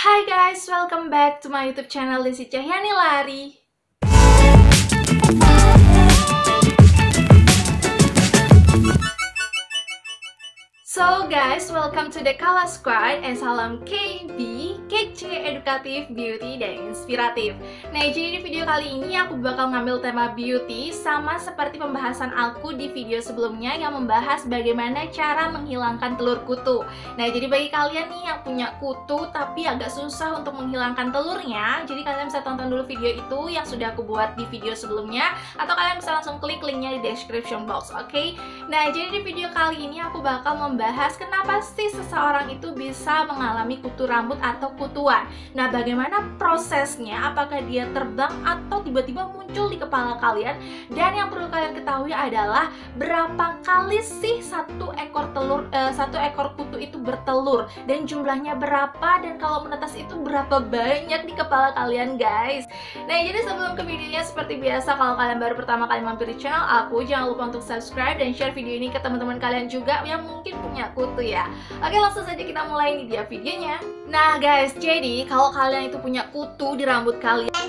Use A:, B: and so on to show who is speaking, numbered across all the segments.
A: Hi guys, welcome back to my YouTube channel Desi Cahyani Lari. So guys, welcome to the Kala Squad and salam KB, kece, edukatif, beauty, dan inspiratif. Nah, jadi di video kali ini aku bakal ngambil tema beauty sama seperti pembahasan aku di video sebelumnya yang membahas bagaimana cara menghilangkan telur kutu. Nah, jadi bagi kalian nih yang punya kutu tapi agak susah untuk menghilangkan telurnya, jadi kalian bisa tonton dulu video itu yang sudah aku buat di video sebelumnya, atau kalian bisa langsung klik linknya di description box, oke? Nah, jadi di video kali ini aku bakal membahas kenapa sih seseorang itu bisa mengalami kutu rambut atau kutuan. Nah, bagaimana prosesnya, apakah dia terbang atau tiba-tiba muncul di kepala kalian. Dan yang perlu kalian ketahui adalah berapa kali sih satu ekor kutu itu bertelur, dan jumlahnya berapa, dan kalau menetas itu berapa banyak di kepala kalian guys. Nah, jadi sebelum ke videonya, seperti biasa kalau kalian baru pertama kali mampir di channel aku, jangan lupa untuk subscribe dan share video ini ke teman-teman kalian juga yang mungkin punya kutu ya. Oke, langsung saja kita mulai, ini dia videonya. Nah guys, jadi kalau kalian itu punya kutu di rambut kalian,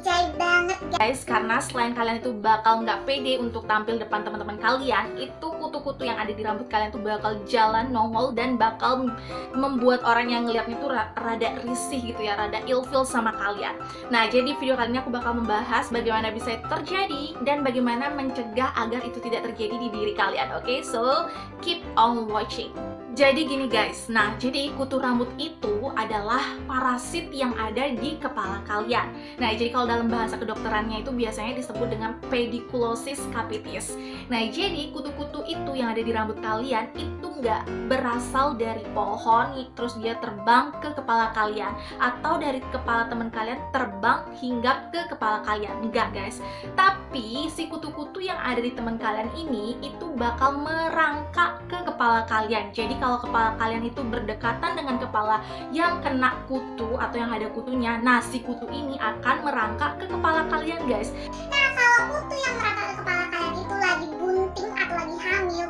B: jahit banget
A: guys, karena selain kalian itu bakal nggak pede untuk tampil depan teman-teman kalian, itu kutu-kutu yang ada di rambut kalian tuh bakal jalan nongol dan bakal membuat orang yang ngeliatnya tuh rada risih gitu ya, rada ilfeel sama kalian. Nah, jadi video kali ini aku bakal membahas bagaimana bisa itu terjadi dan bagaimana mencegah agar itu tidak terjadi di diri kalian. Oke, so keep on watching. Jadi gini guys, nah jadi kutu rambut itu adalah parasit yang ada di kepala kalian. Nah, jadi kalau dalam bahasa kedokterannya itu biasanya disebut dengan pediculosis capitis. Nah, jadi kutu-kutu itu yang ada di rambut kalian itu nggak berasal dari pohon terus dia terbang ke kepala kalian, atau dari kepala teman kalian terbang hingga ke kepala kalian. Enggak guys, tapi si kutu-kutu yang ada di teman kalian ini itu bakal merangkak ke kepala kalian. Jadi kalau kepala kalian itu berdekatan dengan kepala yang kena kutu atau yang ada kutunya, nah si kutu ini akan merangkak ke kepala kalian guys.
B: Nah, kalau kutu yang merangkak ke kepala kalian itu lagi bunting atau lagi hamil,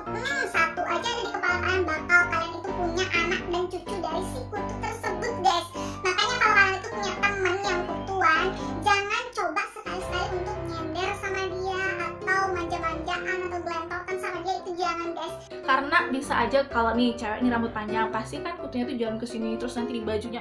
B: satu aja ada di kepala kalian, bakal kalian itu punya anak dan cucu dari si kutu tersebut guys. Makanya kalau kalian itu punya temen yang kutuan, jangan coba sekali-sekali untuk nyender sama dia atau manja-manjaan atau gelentokan sama dia, itu jangan guys.
A: Karena bisa aja kalau nih cewek ini rambut panjang, pasti kan kutunya tuh jalan ke sini, terus nanti di bajunya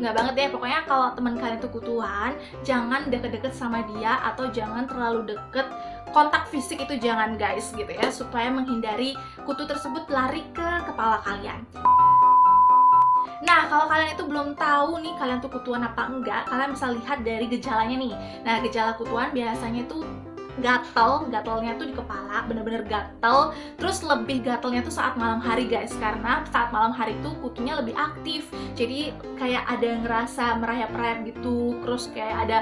A: nggak banget ya. Pokoknya kalau teman kalian tuh kutuan, jangan deket-deket sama dia atau jangan terlalu deket, kontak fisik itu jangan guys gitu ya, supaya menghindari kutu tersebut lari ke kepala kalian. Nah, kalau kalian itu belum tahu nih kalian tuh kutuan apa enggak, kalian bisa lihat dari gejalanya nih. Nah, gejala kutuan biasanya tuh gatelnya tuh di kepala, bener-bener gatel. Terus lebih gatelnya tuh saat malam hari guys, karena saat malam hari tuh kutunya lebih aktif. Jadi kayak ada ngerasa merayap-rayap gitu, terus kayak ada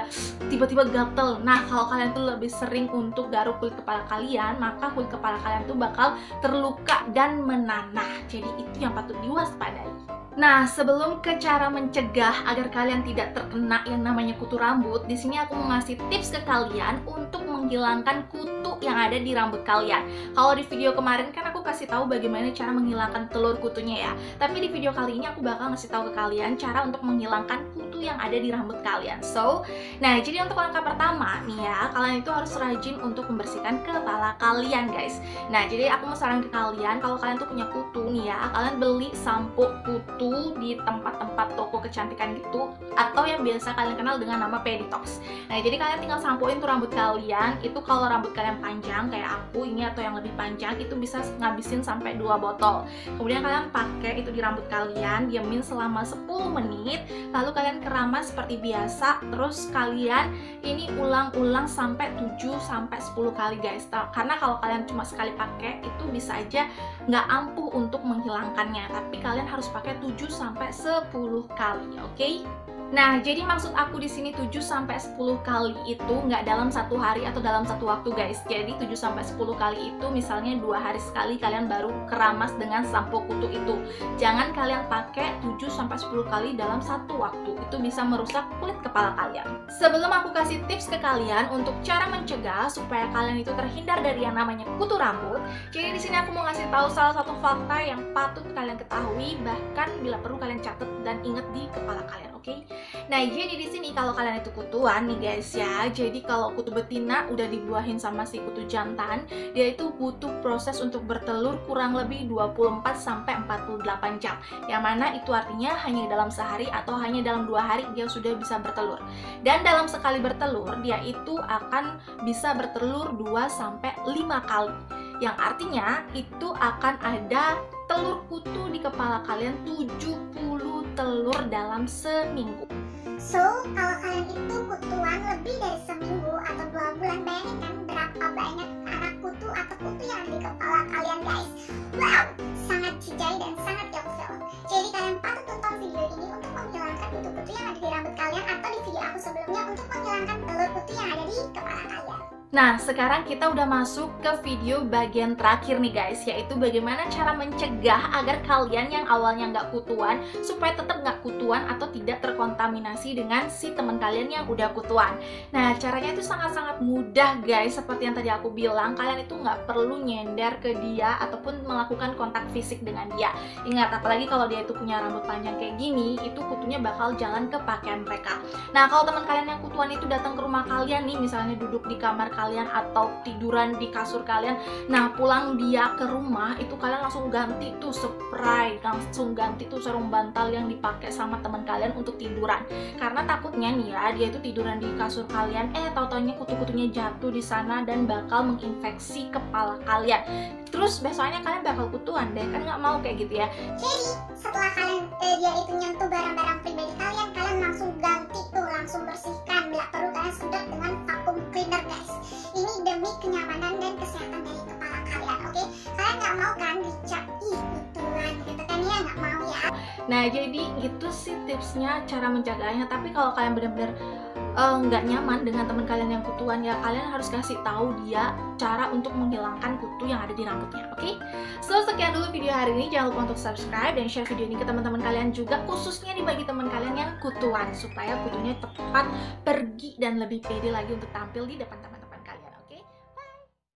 A: tiba-tiba gatel. Nah, kalau kalian tuh lebih sering untuk garuk kulit kepala kalian, maka kulit kepala kalian tuh bakal terluka dan menanah. Jadi itu yang patut diwaspadai. Nah, sebelum ke cara mencegah agar kalian tidak terkena yang namanya kutu rambut, di sini aku mau ngasih tips ke kalian untuk menghilangkan kutu yang ada di rambut kalian. Kalau di video kemarin kan aku kasih tahu bagaimana cara menghilangkan telur kutunya ya. Tapi di video kali ini aku bakal ngasih tahu ke kalian cara untuk menghilangkan kutu yang ada di rambut kalian. So, nah jadi untuk langkah pertama nih ya, kalian itu harus rajin untuk membersihkan kepala kalian guys. Nah, jadi aku mau saran ke kalian, kalau kalian tuh punya kutu nih ya, kalian beli sampo kutu di tempat-tempat toko kecantikan gitu, atau yang biasa kalian kenal dengan nama Peditox. Nah, jadi kalian tinggal sampoin tuh rambut kalian. Itu kalau rambut kalian panjang kayak aku ini atau yang lebih panjang, itu bisa ngabisin sampai 2 botol. Kemudian kalian pakai itu di rambut kalian, diamin selama 10 menit, lalu kalian keramas seperti biasa. Terus kalian ini ulang-ulang sampai 7-10 kali guys. Karena kalau kalian cuma sekali pakai itu bisa aja nggak ampuh untuk menghilangkannya, tapi kalian harus pakai 7-10 kali, oke? Nah, jadi maksud aku di sini 7-10 kali itu nggak dalam satu hari atau dalam satu waktu guys. Jadi 7-10 kali itu misalnya 2 hari sekali kalian baru keramas dengan sampo kutu itu. Jangan kalian pakai 7-10 kali dalam satu waktu. Itu bisa merusak kulit kepala kalian. Sebelum aku kasih tips ke kalian untuk cara mencegah supaya kalian itu terhindar dari yang namanya kutu rambut, jadi di sini aku mau ngasih tahu salah satu fakta yang patut kalian ketahui, bahkan bila perlu kalian catat dan ingat di kepala kalian, oke? Nah, jadi di sini kalau kalian itu kutuan nih guys ya, jadi kalau kutu betina udah dibuahin sama si kutu jantan, dia itu butuh proses untuk bertelur kurang lebih 24-48 jam. Yang mana itu artinya hanya dalam sehari atau hanya dalam 2 hari dia sudah bisa bertelur. Dan dalam sekali bertelur, dia itu akan bisa bertelur 2-5 kali. Yang artinya itu akan ada telur kutu di kepala kalian 70 telur dalam seminggu.
B: So, kalau kalian itu kutuan lebih dari seminggu atau 2 bulan, bayangin kan berapa banyak anak kutu atau kutu yang ada di kepala kalian guys. Wow, sangat cijai dan sangat ilfil. Jadi kalian patut tonton video ini untuk menghilangkan kutu-kutu yang ada di rambut kalian, atau di video aku sebelumnya untuk menghilangkan telur kutu yang ada di kepala kalian.
A: Nah, sekarang kita udah masuk ke video bagian terakhir nih guys, yaitu bagaimana cara mencegah agar kalian yang awalnya nggak kutuan supaya tetap nggak kutuan atau tidak terkontaminasi dengan si teman kalian yang udah kutuan. Nah, caranya itu sangat-sangat mudah guys. Seperti yang tadi aku bilang, kalian itu nggak perlu nyender ke dia ataupun melakukan kontak fisik dengan dia. Ingat, apalagi kalau dia itu punya rambut panjang kayak gini, itu kutunya bakal jalan ke pakaian mereka. Nah, kalau teman kalian yang kutuan itu datang ke rumah kalian nih, misalnya duduk di kamar kalian atau tiduran di kasur kalian, nah pulang dia ke rumah itu kalian langsung ganti tuh spray, langsung ganti tuh sarung bantal yang dipakai sama teman kalian untuk tiduran, karena takutnya nih ya dia itu tiduran di kasur kalian, tahu-taunya kutu-kutunya jatuh di sana dan bakal menginfeksi kepala kalian. Terus besoknya kalian bakal kutuan deh, kan nggak mau kayak gitu ya.
B: Jadi setelah kalian dia itu nyentuh barang-barang pribadi kalian, kalian langsung ganti tuh, langsung bersihkan, nggak perlu kalian sedot dengan vacuum cleaner guys. Ini demi kenyamanan dan kesehatan dari kepala kalian, oke? Kalian nggak mau kan dicap kutuan gitu kan ya, nggak mau ya.
A: Nah, jadi gitu sih tipsnya cara menjaganya. Tapi kalau kalian benar-benar nggak nyaman dengan teman kalian yang kutuan, ya kalian harus kasih tahu dia cara untuk menghilangkan kutu yang ada di rambutnya, oke? So, sekian dulu video hari ini. Jangan lupa untuk subscribe dan share video ini ke teman-teman kalian juga, khususnya bagi teman kalian yang kutuan, supaya kutunya tepat pergi dan lebih pede lagi untuk tampil di depan teman.